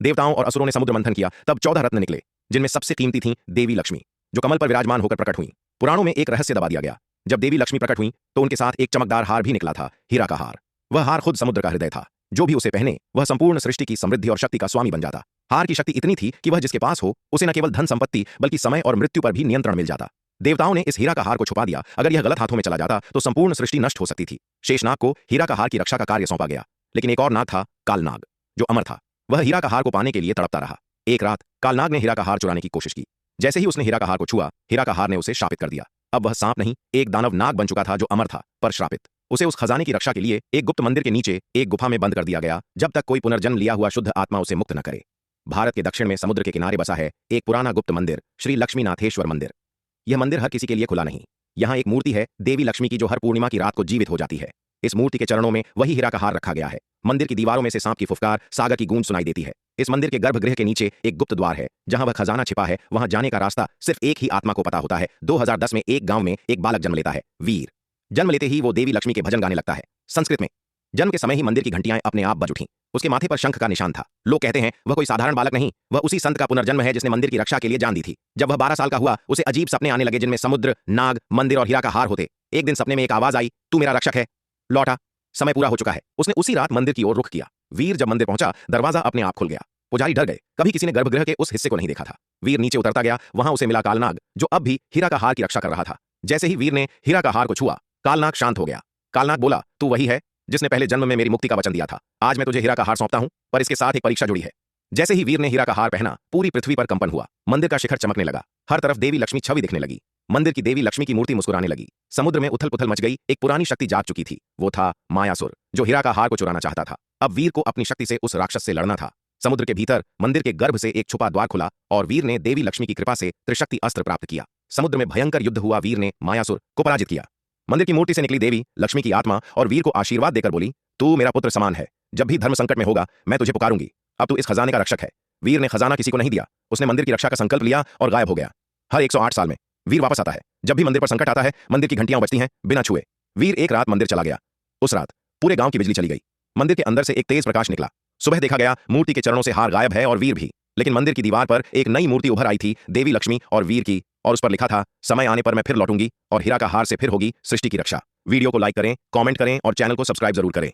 देवताओं और असुरों ने समुद्र मंथन किया, तब 14 रत्न निकले, जिनमें सबसे कीमती थीं देवी लक्ष्मी, जो कमल पर विराजमान होकर प्रकट हुई। पुराणों में एक रहस्य दबा दिया गया। जब देवी लक्ष्मी प्रकट हुई तो उनके साथ एक चमकदार हार भी निकला था, हीरा का हार। वह हार खुद समुद्र का हृदय था। जो भी उसे पहने वह संपूर्ण सृष्टि की समृद्धि और शक्ति का स्वामी बन जाता। हार की शक्ति इतनी थी कि वह जिसके पास हो उसे न केवल धन संपत्ति बल्कि समय और मृत्यु पर भी नियंत्रण मिल जाता। देवताओं ने इस हीरा का हार को छुपा दिया। अगर यह गलत हाथों में चला जाता तो संपूर्ण सृष्टि नष्ट हो सकती थी। शेषनाग को हीरा का हार की रक्षा का कार्य सौंपा गया, लेकिन एक और नाग था, कालनाग, जो अमर था। वह हीरा का हार को पाने के लिए तड़पता रहा। एक रात कालनाग ने हीरा का हार चुराने की कोशिश की। जैसे ही उसने हीरा का हार को छुआ, हीरा का हार ने उसे शापित कर दिया। अब वह सांप नहीं, एक दानव नाग बन चुका था, जो अमर था पर श्रापित। उसे उस खजाने की रक्षा के लिए एक गुप्त मंदिर के नीचे एक गुफा में बंद कर दिया गया, जब तक कोई पुनर्जन्म लिया हुआ शुद्ध आत्मा उसे मुक्त न करे। भारत के दक्षिण में समुद्र के किनारे बसा है एक पुराना गुप्त मंदिर, श्री लक्ष्मीनाथेश्वर मंदिर। यह मंदिर हर किसी के लिए खुला नहीं। यहाँ एक मूर्ति है देवी लक्ष्मी की, जो हर पूर्णिमा की रात को जीवित हो जाती है। इस मूर्ति के चरणों में वही हीरा का हार रखा गया है। मंदिर की दीवारों में से सांप की फुफकार, सागर की गूंज सुनाई देती है। इस मंदिर के गर्भगृह के नीचे एक गुप्त द्वार है, जहां वह खजाना छिपा है। वहां जाने का रास्ता सिर्फ एक ही आत्मा को पता होता है। 2010 में एक गांव में एक बालक जन्म लेता है, वीर। जन्म लेते ही वो देवी लक्ष्मी के भजन गाने लगता है, संस्कृत में। जन्म के समय ही मंदिर की घंटियां अपने आप बज उठीं। उसके माथे पर शंख का निशान था। लोग कहते हैं वह कोई साधारण बालक नहीं, वह उसी संत का पुनर्जन्म है जिसने मंदिर की रक्षा के लिए जान दी थी। जब वह 12 साल का हुआ, उसे अजीब सपने आने लगे, जिनमें समुद्र, नाग, मंदिर और हीरा का हार होते। एक दिन सपने में एक आवाज आई, तू मेरा रक्षक है, लौटा, समय पूरा हो चुका है। उसने उसी रात मंदिर की ओर रुख किया। वीर जब मंदिर पहुंचा, दरवाजा अपने आप खुल गया। पुजारी डर गए, कभी किसी ने गर्भगृह के उस हिस्से को नहीं देखा था। वीर नीचे उतरता गया। वहां उसे मिला कालनाग, जो अब भी हीरा का हार की रक्षा कर रहा था। जैसे ही वीर ने हीरा का हार को छुआ, कालनाग शांत हो गया। कालनाग बोला, तू वही है जिसने पहले जन्म में मेरी मुक्ति का वचन दिया था। आज मैं तुझे हीरा का हार सौंपता हूं, पर इसके साथ एक परीक्षा जुड़ी है। जैसे ही वीर ने हीरा का हार पहना, पूरी पृथ्वी पर कंपन हुआ। मंदिर का शिखर चमकने लगा। हर तरफ देवी लक्ष्मी छवि दिखने लगी। मंदिर की देवी लक्ष्मी की मूर्ति मुस्कुराने लगी। समुद्र में उथल पुथल मच गई। एक पुरानी शक्ति जाग चुकी थी। वो था मायासुर, जो हीरा का हार को चुराना चाहता था। अब वीर को अपनी शक्ति से उस राक्षस से लड़ना था। समुद्र के भीतर मंदिर के गर्भ से एक छुपा द्वार खुला और वीर ने देवी लक्ष्मी की कृपा से त्रिशक्ति अस्त्र प्राप्त किया। समुद्र में भयंकर युद्ध हुआ। वीर ने मायासुर को पराजित किया। मंदिर की मूर्ति से निकली देवी लक्ष्मी की आत्मा और वीर को आशीर्वाद देकर बोली, तू मेरा पुत्र समान है। जब भी धर्म संकट में होगा, मैं तुझे पुकारूंगी। अब तू इस खजाने का रक्षक है। वीर ने खजाना किसी को नहीं दिया। उसने मंदिर की रक्षा का संकल्प लिया और गायब हो गया। हर 108 साल में वीर वापस आता है। जब भी मंदिर पर संकट आता है, मंदिर की घंटियां बजती हैं बिना छुए। वीर एक रात मंदिर चला गया। उस रात पूरे गांव की बिजली चली गई। मंदिर के अंदर से एक तेज प्रकाश निकला। सुबह देखा गया, मूर्ति के चरणों से हार गायब है और वीर भी। लेकिन मंदिर की दीवार पर एक नई मूर्ति उभर आई थी, देवी लक्ष्मी और वीर की, और उस पर लिखा था, समय आने पर मैं फिर लौटूंगी और हीरा का हार से फिर होगी सृष्टि की रक्षा। वीडियो को लाइक करें, कमेंट करें और चैनल को सब्सक्राइब जरूर करें।